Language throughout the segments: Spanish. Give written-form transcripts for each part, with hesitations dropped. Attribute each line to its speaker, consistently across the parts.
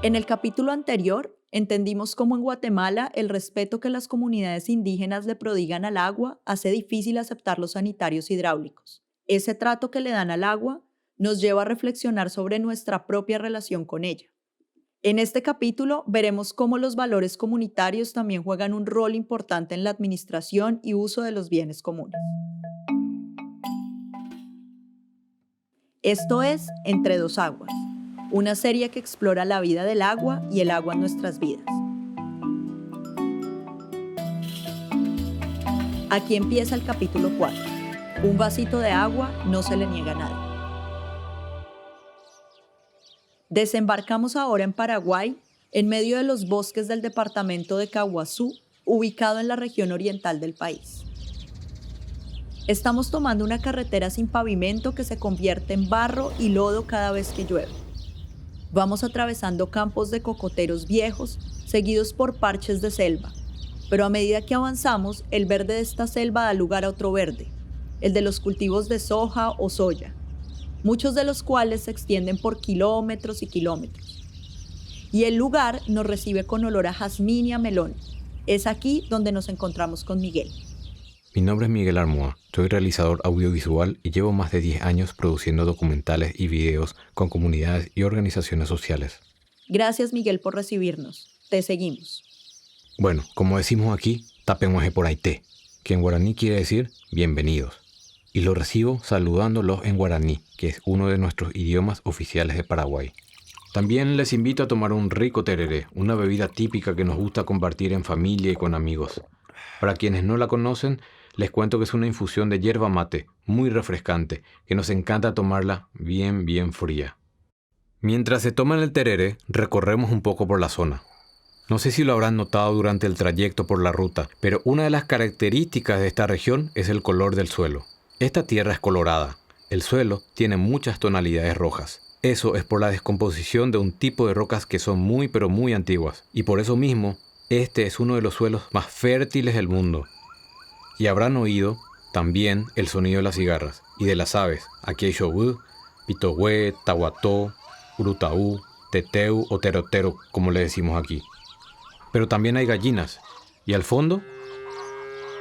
Speaker 1: En el capítulo anterior, entendimos cómo en Guatemala el respeto que las comunidades indígenas le prodigan al agua hace difícil aceptar los sanitarios hidráulicos. Ese trato que le dan al agua nos lleva a reflexionar sobre nuestra propia relación con ella. En este capítulo veremos cómo los valores comunitarios también juegan un rol importante en la administración y uso de los bienes comunes. Esto es Entre dos aguas, una serie que explora la vida del agua y el agua en nuestras vidas. Aquí empieza el capítulo 4. Un vasito de agua no se le niega a nadie. Desembarcamos ahora en Paraguay, en medio de los bosques del departamento de Caguazú, ubicado en la región oriental del país. Estamos tomando una carretera sin pavimento que se convierte en barro y lodo cada vez que llueve. Vamos atravesando campos de cocoteros viejos, seguidos por parches de selva. Pero a medida que avanzamos, el verde de esta selva da lugar a otro verde, el de los cultivos de soja o soya, muchos de los cuales se extienden por kilómetros y kilómetros. Y el lugar nos recibe con olor a jazmín y a melón. Es aquí donde nos encontramos con Miguel.
Speaker 2: Mi nombre es Miguel Armoa, soy realizador audiovisual y llevo más de 10 años produciendo documentales y videos con comunidades y organizaciones sociales.
Speaker 1: Gracias, Miguel, por recibirnos. Te seguimos.
Speaker 2: Bueno, como decimos aquí, tapemueje por aité, que en guaraní quiere decir bienvenidos. Y lo recibo saludándolos en guaraní, que es uno de nuestros idiomas oficiales de Paraguay. También les invito a tomar un rico tereré, una bebida típica que nos gusta compartir en familia y con amigos. Para quienes no la conocen, les cuento que es una infusión de yerba mate, muy refrescante, que nos encanta tomarla bien fría. Mientras se toman el tereré, recorremos un poco por la zona. No sé si lo habrán notado durante el trayecto por la ruta, pero una de las características de esta región es el color del suelo. Esta tierra es colorada. El suelo tiene muchas tonalidades rojas. Eso es por la descomposición de un tipo de rocas que son muy pero muy antiguas. Y por eso mismo, este es uno de los suelos más fértiles del mundo. Y habrán oído también el sonido de las cigarras y de las aves. Aquí hay xogú, pitohue, tahuató, urutaú, teteu o terotero, como le decimos aquí. Pero también hay gallinas, y al fondo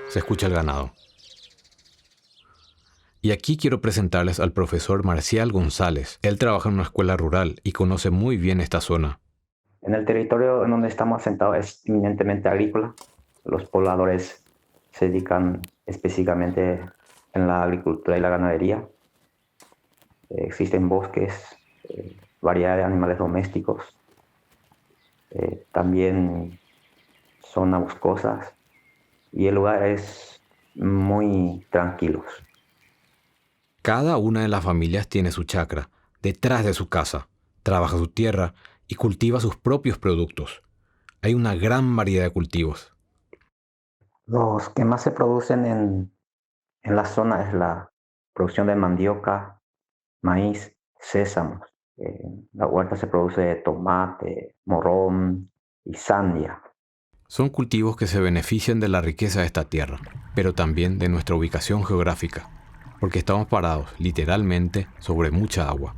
Speaker 2: se escucha el ganado. Y aquí quiero presentarles al profesor Marcial González. Él trabaja en una escuela rural y conoce muy bien esta zona.
Speaker 3: En el territorio en donde estamos asentados es eminentemente agrícola. Los pobladores se dedican específicamente en la agricultura y la ganadería. Existen bosques, variedad de animales domésticos. También zonas boscosas y el lugar es muy tranquilo.
Speaker 2: Cada una de las familias tiene su chacra, detrás de su casa, trabaja su tierra y cultiva sus propios productos. Hay una gran variedad de cultivos.
Speaker 3: Los que más se producen en la zona es la producción de mandioca, maíz, sésamo. En la huerta se produce tomate, morrón y sandia.
Speaker 2: Son cultivos que se benefician de la riqueza de esta tierra, pero también de nuestra ubicación geográfica, porque estamos parados, literalmente, sobre mucha agua.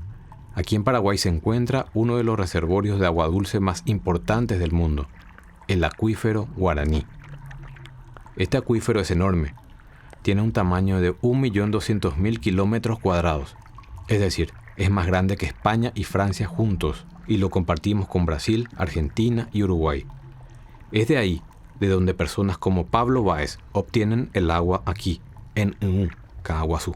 Speaker 2: Aquí en Paraguay se encuentra uno de los reservorios de agua dulce más importantes del mundo, el acuífero Guaraní. Este acuífero es enorme, tiene un tamaño de 1.200.000 kilómetros cuadrados, es decir, es más grande que España y Francia juntos, y lo compartimos con Brasil, Argentina y Uruguay. Es de ahí de donde personas como Pablo Báez obtienen el agua aquí, en Caguazú.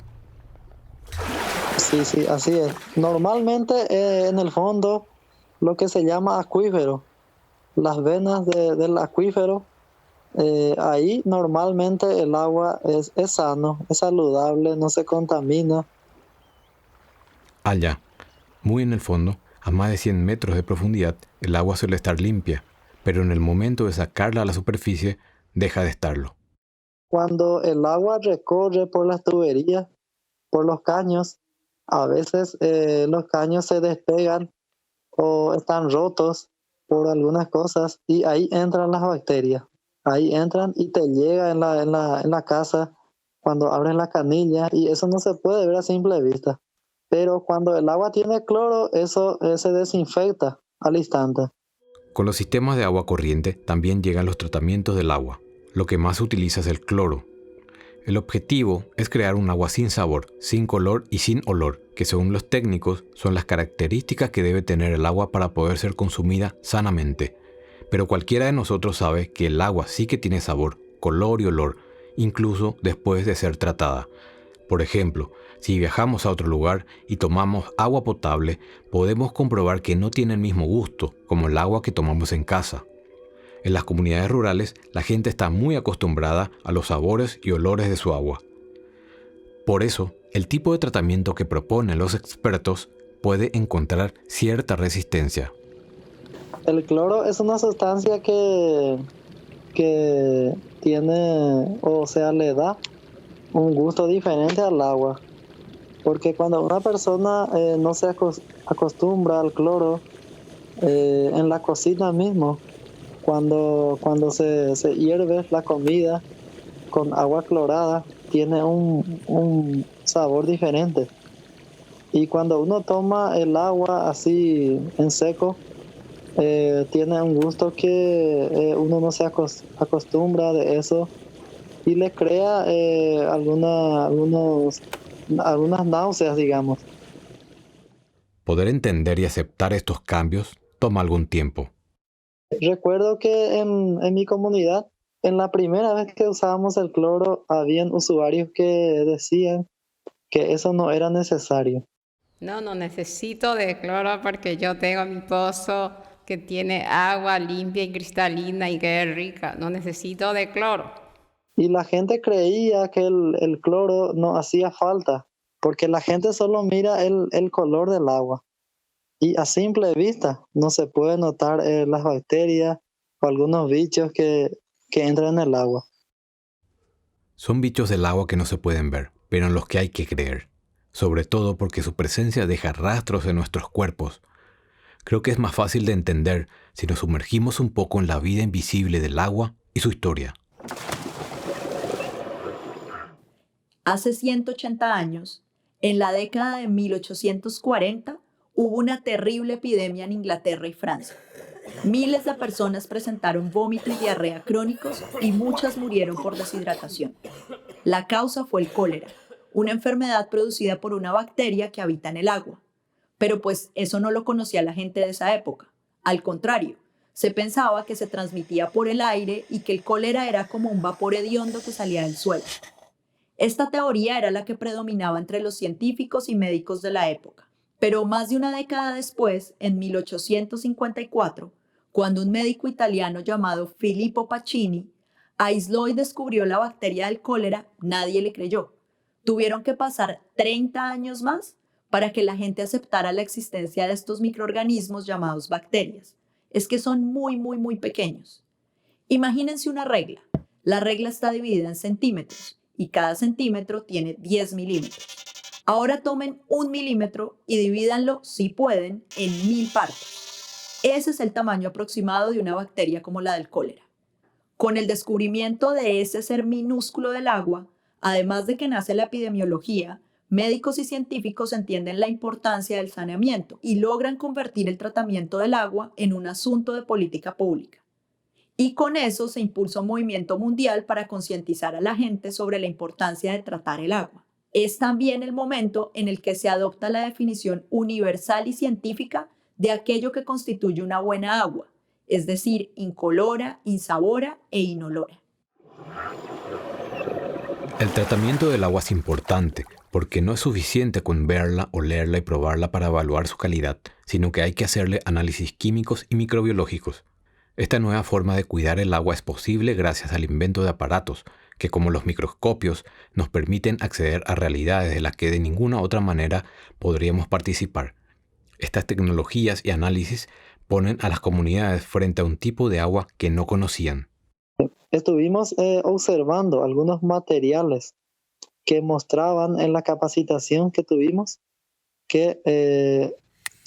Speaker 4: Sí, así es. Normalmente en el fondo lo que se llama acuífero, las venas del acuífero, ahí normalmente el agua es sano, es saludable, no se contamina.
Speaker 2: Allá, muy en el fondo, a más de 100 metros de profundidad, el agua suele estar limpia, pero en el momento de sacarla a la superficie, deja de estarlo.
Speaker 4: Cuando el agua recorre por las tuberías, por los caños, a veces los caños se despegan o están rotos por algunas cosas y ahí entran las bacterias. Ahí entran y te llega en la casa cuando abres la canilla y eso no se puede ver a simple vista. Pero cuando el agua tiene cloro, eso se desinfecta al instante.
Speaker 2: Con los sistemas de agua corriente también llegan los tratamientos del agua. Lo que más se utiliza es el cloro. El objetivo es crear un agua sin sabor, sin color y sin olor, que según los técnicos son las características que debe tener el agua para poder ser consumida sanamente. Pero cualquiera de nosotros sabe que el agua sí que tiene sabor, color y olor, incluso después de ser tratada. Por ejemplo, si viajamos a otro lugar y tomamos agua potable, podemos comprobar que no tiene el mismo gusto como el agua que tomamos en casa. En las comunidades rurales, la gente está muy acostumbrada a los sabores y olores de su agua. Por eso, el tipo de tratamiento que proponen los expertos puede encontrar cierta resistencia.
Speaker 4: El cloro es una sustancia que tiene, o sea, le da un gusto diferente al agua. Porque cuando una persona no se acostumbra al cloro, en la cocina mismo, cuando se hierve la comida con agua clorada, tiene un sabor diferente. Y cuando uno toma el agua así en seco, tiene un gusto que uno no se acostumbra de eso y le crea algunas náuseas, digamos.
Speaker 2: Poder entender y aceptar estos cambios toma algún tiempo.
Speaker 4: Recuerdo que en mi comunidad, en la primera vez que usábamos el cloro, habían usuarios que decían que eso no era necesario.
Speaker 5: No necesito de cloro porque yo tengo mi pozo que tiene agua limpia y cristalina y que es rica. No necesito de cloro.
Speaker 4: Y la gente creía que el cloro no hacía falta, porque la gente solo mira el color del agua. Y a simple vista no se puede notar las bacterias o algunos bichos que entran en el agua.
Speaker 2: Son bichos del agua que no se pueden ver, pero en los que hay que creer. Sobre todo porque su presencia deja rastros en nuestros cuerpos. Creo que es más fácil de entender si nos sumergimos un poco en la vida invisible del agua y su historia.
Speaker 1: Hace 180 años, en la década de 1840, hubo una terrible epidemia en Inglaterra y Francia. Miles de personas presentaron vómito y diarrea crónicos y muchas murieron por deshidratación. La causa fue el cólera, una enfermedad producida por una bacteria que habita en el agua. Pero pues eso no lo conocía la gente de esa época. Al contrario, se pensaba que se transmitía por el aire y que el cólera era como un vapor hediondo que salía del suelo. Esta teoría era la que predominaba entre los científicos y médicos de la época. Pero más de una década después, en 1854, cuando un médico italiano llamado Filippo Pacini aisló y descubrió la bacteria del cólera, nadie le creyó. Tuvieron que pasar 30 años más para que la gente aceptara la existencia de estos microorganismos llamados bacterias. Es que son muy pequeños. Imagínense una regla. La regla está dividida en centímetros y cada centímetro tiene 10 milímetros. Ahora tomen 1 milímetro y divídanlo, si pueden, en 1000 partes. Ese es el tamaño aproximado de una bacteria como la del cólera. Con el descubrimiento de ese ser minúsculo del agua, además de que nace la epidemiología, médicos y científicos entienden la importancia del saneamiento y logran convertir el tratamiento del agua en un asunto de política pública. Y con eso se impulsa un movimiento mundial para concientizar a la gente sobre la importancia de tratar el agua. Es también el momento en el que se adopta la definición universal y científica de aquello que constituye una buena agua, es decir, incolora, insabora e inolora.
Speaker 2: El tratamiento del agua es importante porque no es suficiente con verla, olerla y probarla para evaluar su calidad, sino que hay que hacerle análisis químicos y microbiológicos. Esta nueva forma de cuidar el agua es posible gracias al invento de aparatos que, como los microscopios, nos permiten acceder a realidades de las que de ninguna otra manera podríamos participar. Estas tecnologías y análisis ponen a las comunidades frente a un tipo de agua que no conocían.
Speaker 4: Estuvimos observando algunos materiales que mostraban en la capacitación que tuvimos que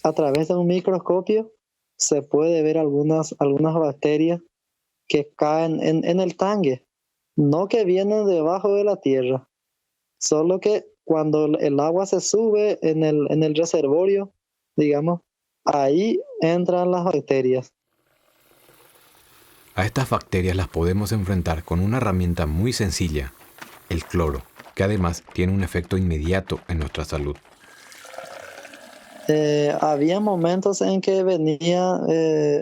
Speaker 4: a través de un microscopio se puede ver algunas bacterias que caen en el tanque, no que vienen debajo de la tierra, solo que cuando el agua se sube en el reservorio, digamos, Ahí entran las bacterias.
Speaker 2: A estas bacterias las podemos enfrentar con una herramienta muy sencilla, el cloro, que además tiene un efecto inmediato en nuestra salud.
Speaker 4: Había momentos en que venía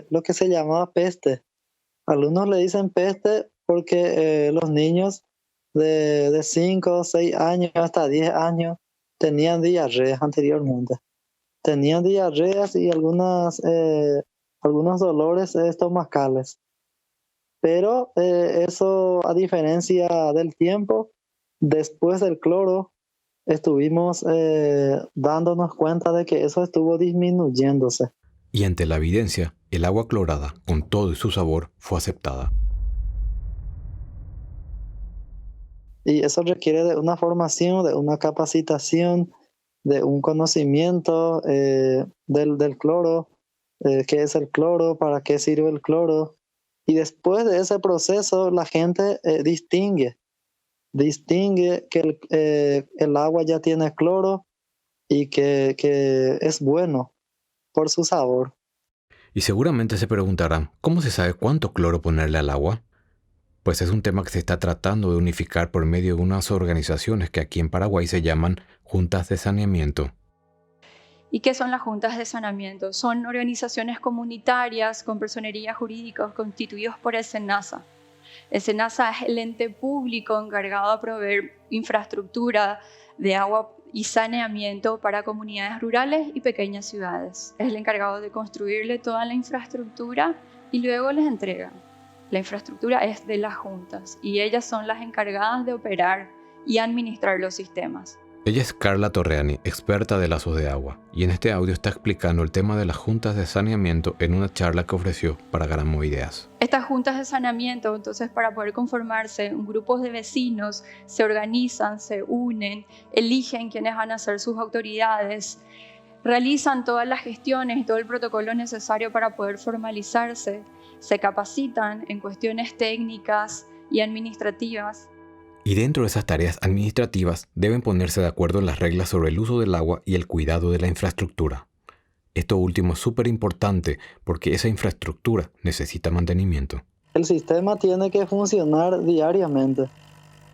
Speaker 4: lo que se llamaba peste. Algunos le dicen peste porque los niños de 5 o 6 años hasta 10 años tenían diarreas anteriormente. Tenían diarreas y algunos dolores estomacales. Pero eso, a diferencia del tiempo, después del cloro, estuvimos dándonos cuenta de que eso estuvo disminuyéndose.
Speaker 2: Y ante la evidencia, el agua clorada, con todo y su sabor, fue aceptada.
Speaker 4: Y eso requiere de una formación, de una capacitación, de un conocimiento del cloro, qué es el cloro, para qué sirve el cloro. Y después de ese proceso, la gente distingue que el agua ya tiene cloro y que es bueno por su sabor.
Speaker 2: Y seguramente se preguntarán, ¿cómo se sabe cuánto cloro ponerle al agua? Pues es un tema que se está tratando de unificar por medio de unas organizaciones que aquí en Paraguay se llaman Juntas de Saneamiento.
Speaker 6: ¿Y qué son las juntas de saneamiento? Son organizaciones comunitarias con personería jurídica constituidos por el SENASA. El SENASA es el ente público encargado de proveer infraestructura de agua y saneamiento para comunidades rurales y pequeñas ciudades. Es el encargado de construirle toda la infraestructura y luego les entrega. La infraestructura es de las juntas y ellas son las encargadas de operar y administrar los sistemas.
Speaker 2: Ella es Carla Torreani, experta de lazos de agua, y en este audio está explicando el tema de las juntas de saneamiento en una charla que ofreció para Gramo Ideas.
Speaker 6: Estas juntas de saneamiento, entonces, para poder conformarse, grupos de vecinos se organizan, se unen, eligen quiénes van a ser sus autoridades, realizan todas las gestiones y todo el protocolo necesario para poder formalizarse, se capacitan en cuestiones técnicas y administrativas.
Speaker 2: Y dentro de esas tareas administrativas deben ponerse de acuerdo en las reglas sobre el uso del agua y el cuidado de la infraestructura. Esto último es súper importante porque esa infraestructura necesita mantenimiento.
Speaker 4: El sistema tiene que funcionar diariamente.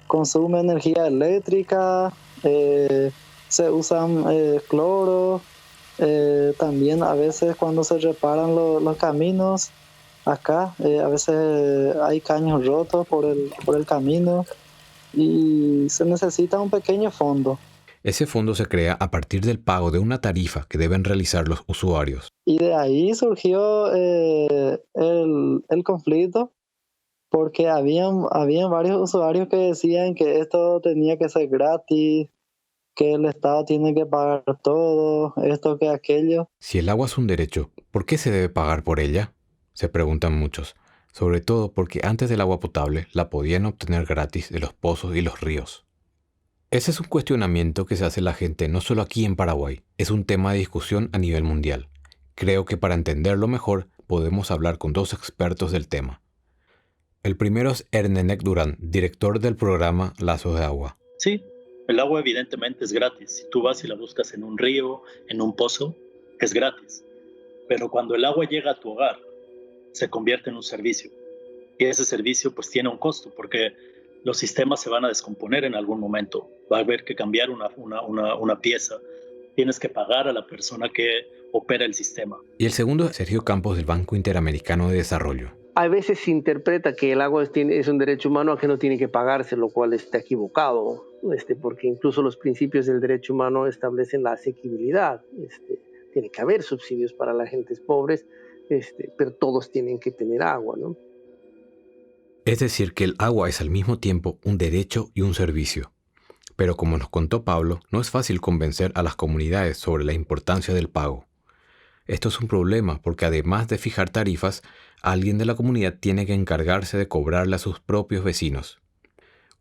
Speaker 4: Consume energía eléctrica, se usan cloro, también a veces cuando se reparan los caminos, acá a veces hay caños rotos por el camino. Y se necesita un pequeño fondo.
Speaker 2: Ese fondo se crea a partir del pago de una tarifa que deben realizar los usuarios.
Speaker 4: Y de ahí surgió el conflicto, porque habían varios usuarios que decían que esto tenía que ser gratis, que el Estado tiene que pagar todo, esto que aquello.
Speaker 2: Si el agua es un derecho, ¿por qué se debe pagar por ella? Se preguntan muchos. Sobre todo porque antes del agua potable la podían obtener gratis de los pozos y los ríos. Ese es un cuestionamiento que se hace la gente no solo aquí en Paraguay, es un tema de discusión a nivel mundial. Creo que para entenderlo mejor podemos hablar con dos expertos del tema. El primero es Ernenek Durán, director del programa Lazos de Agua.
Speaker 7: Sí, el agua evidentemente es gratis. Si tú vas y la buscas en un río, en un pozo, es gratis. Pero cuando el agua llega a tu hogar, se convierte en un servicio. Y ese servicio pues tiene un costo porque los sistemas se van a descomponer en algún momento. Va a haber que cambiar una pieza. Tienes que pagar a la persona que opera el sistema.
Speaker 2: Y el segundo es Sergio Campos del Banco Interamericano de Desarrollo.
Speaker 8: A veces se interpreta que el agua es un derecho humano a que no tiene que pagarse, lo cual está equivocado, porque incluso los principios del derecho humano establecen la asequibilidad. Tiene que haber subsidios para las gentes pobres, pero todos tienen que tener agua, ¿no?
Speaker 2: Es decir, que el agua es al mismo tiempo un derecho y un servicio. Pero como nos contó Pablo, no es fácil convencer a las comunidades sobre la importancia del pago. Esto es un problema porque además de fijar tarifas, alguien de la comunidad tiene que encargarse de cobrarle a sus propios vecinos.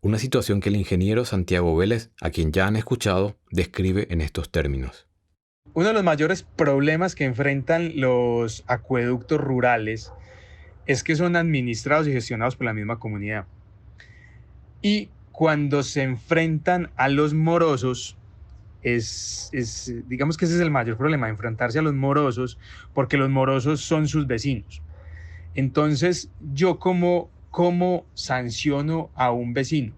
Speaker 2: Una situación que el ingeniero Santiago Vélez, a quien ya han escuchado, describe en estos términos.
Speaker 9: Uno de los mayores problemas que enfrentan los acueductos rurales es que son administrados y gestionados por la misma comunidad. Y cuando se enfrentan a los morosos, digamos que ese es el mayor problema, enfrentarse a los morosos, porque los morosos son sus vecinos. Entonces, yo cómo sanciono a un vecino.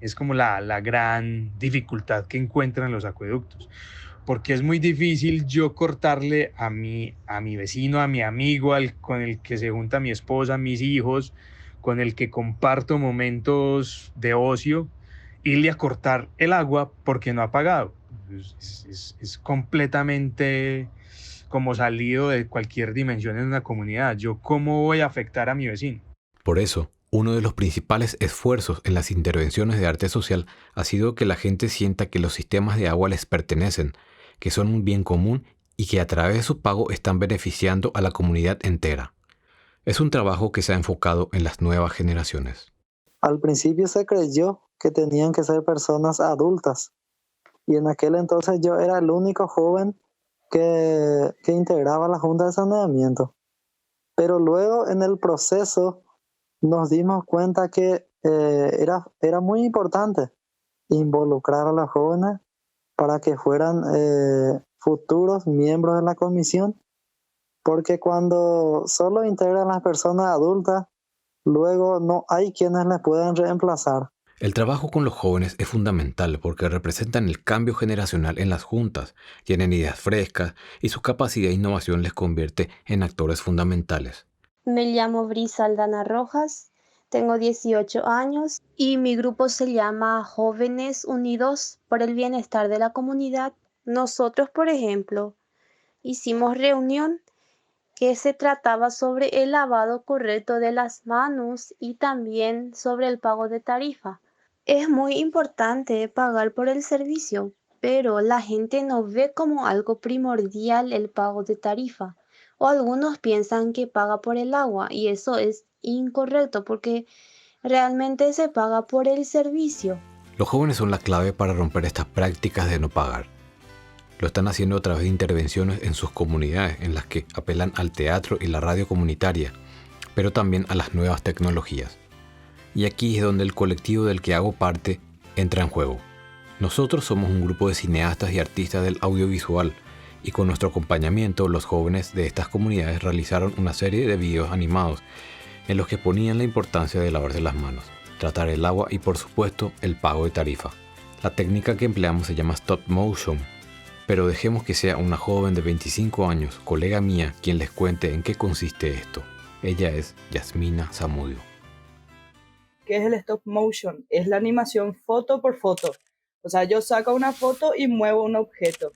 Speaker 9: Es como la gran dificultad que encuentran los acueductos, porque es muy difícil yo cortarle a mi vecino, a mi amigo, con el que se junta mi esposa, mis hijos, con el que comparto momentos de ocio, irle a cortar el agua porque no ha pagado. Es completamente como salido de cualquier dimensión en una comunidad. ¿Yo cómo voy a afectar a mi vecino?
Speaker 2: Por eso, uno de los principales esfuerzos en las intervenciones de arte social ha sido que la gente sienta que los sistemas de agua les pertenecen, que son un bien común y que a través de su pago están beneficiando a la comunidad entera. Es un trabajo que se ha enfocado en las nuevas generaciones.
Speaker 4: Al principio se creyó que tenían que ser personas adultas, y en aquel entonces yo era el único joven que integraba la Junta de Saneamiento. Pero luego en el proceso nos dimos cuenta que era muy importante involucrar a los jóvenes para que fueran futuros miembros de la comisión, porque cuando solo integran las personas adultas, luego no hay quienes les puedan reemplazar.
Speaker 2: El trabajo con los jóvenes es fundamental porque representan el cambio generacional en las juntas, tienen ideas frescas y su capacidad de innovación les convierte en actores fundamentales.
Speaker 10: Me llamo Brisa Aldana Rojas, tengo 18 años y mi grupo se llama Jóvenes Unidos por el Bienestar de la Comunidad. Nosotros, por ejemplo, hicimos reunión que se trataba sobre el lavado correcto de las manos y también sobre el pago de tarifa. Es muy importante pagar por el servicio, pero la gente no ve como algo primordial el pago de tarifa. O algunos piensan que paga por el agua y eso es incorrecto porque realmente se paga por el servicio.
Speaker 2: Los jóvenes son la clave para romper estas prácticas de no pagar. Lo están haciendo a través de intervenciones en sus comunidades en las que apelan al teatro y la radio comunitaria, pero también a las nuevas tecnologías. Y aquí es donde el colectivo del que hago parte entra en juego. Nosotros somos un grupo de cineastas y artistas del audiovisual, y con nuestro acompañamiento los jóvenes de estas comunidades realizaron una serie de videos animados en los que ponían la importancia de lavarse las manos, tratar el agua y por supuesto el pago de tarifa. La técnica que empleamos se llama stop motion, pero dejemos que sea una joven de 25 años, colega mía, quien les cuente en qué consiste esto. Ella es Yasmina Zamudio.
Speaker 11: ¿Qué es el stop motion? Es la animación foto por foto. O sea, yo saco una foto y muevo un objeto.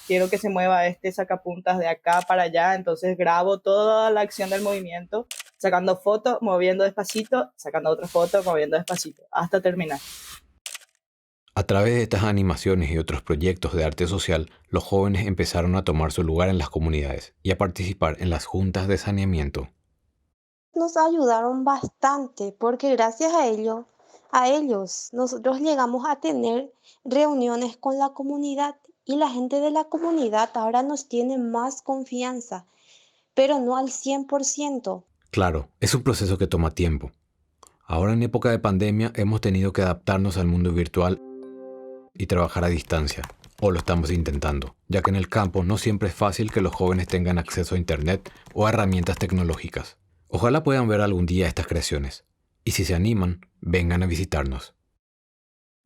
Speaker 11: Quiero que se mueva este sacapuntas de acá para allá, entonces grabo toda la acción del movimiento, sacando foto, moviendo despacito, sacando otra foto, moviendo despacito, hasta terminar.
Speaker 2: A través de estas animaciones y otros proyectos de arte social, los jóvenes empezaron a tomar su lugar en las comunidades y a participar en las juntas de saneamiento.
Speaker 10: Nos ayudaron bastante porque gracias a ellos nosotros llegamos a tener reuniones con la comunidad y la gente de la comunidad ahora nos tiene más confianza, pero no al 100%.
Speaker 2: Claro, es un proceso que toma tiempo. Ahora en época de pandemia hemos tenido que adaptarnos al mundo virtual y trabajar a distancia, o lo estamos intentando, ya que en el campo no siempre es fácil que los jóvenes tengan acceso a internet o a herramientas tecnológicas. Ojalá puedan ver algún día estas creaciones, y si se animan, vengan a visitarnos.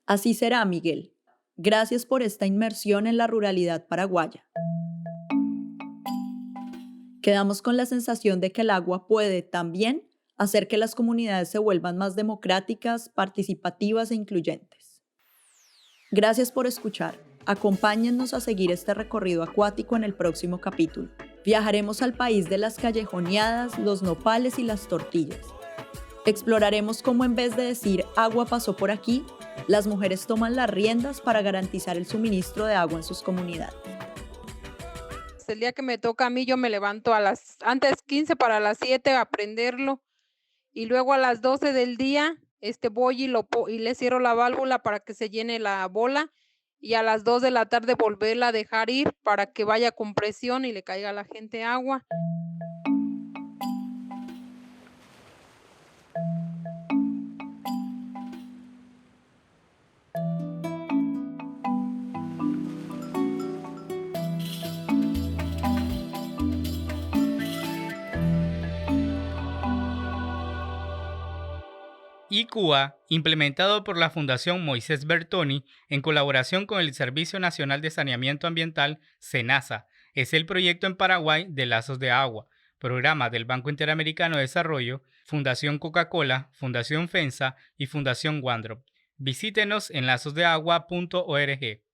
Speaker 1: Así será, Miguel. Gracias por esta inmersión en la ruralidad paraguaya. Quedamos con la sensación de que el agua puede también hacer que las comunidades se vuelvan más democráticas, participativas e incluyentes. Gracias por escuchar. Acompáñennos a seguir este recorrido acuático en el próximo capítulo. Viajaremos al país de las callejoneadas, los nopales y las tortillas. Exploraremos cómo en vez de decir agua pasó por aquí, las mujeres toman las riendas para garantizar el suministro de agua en sus comunidades.
Speaker 5: El día que me toca a mí, yo me levanto antes 15 para las 7 a prenderlo y luego a las 12 del día voy y le cierro la válvula para que se llene la bola y a las 2 de la tarde volverla a dejar ir para que vaya con presión y le caiga a la gente agua.
Speaker 12: ICUA, implementado por la Fundación Moisés Bertoni en colaboración con el Servicio Nacional de Saneamiento Ambiental, SENASA, es el proyecto en Paraguay de Lazos de Agua, programa del Banco Interamericano de Desarrollo, Fundación Coca-Cola, Fundación FENSA y Fundación Wandrop. Visítenos en lazosdeagua.org.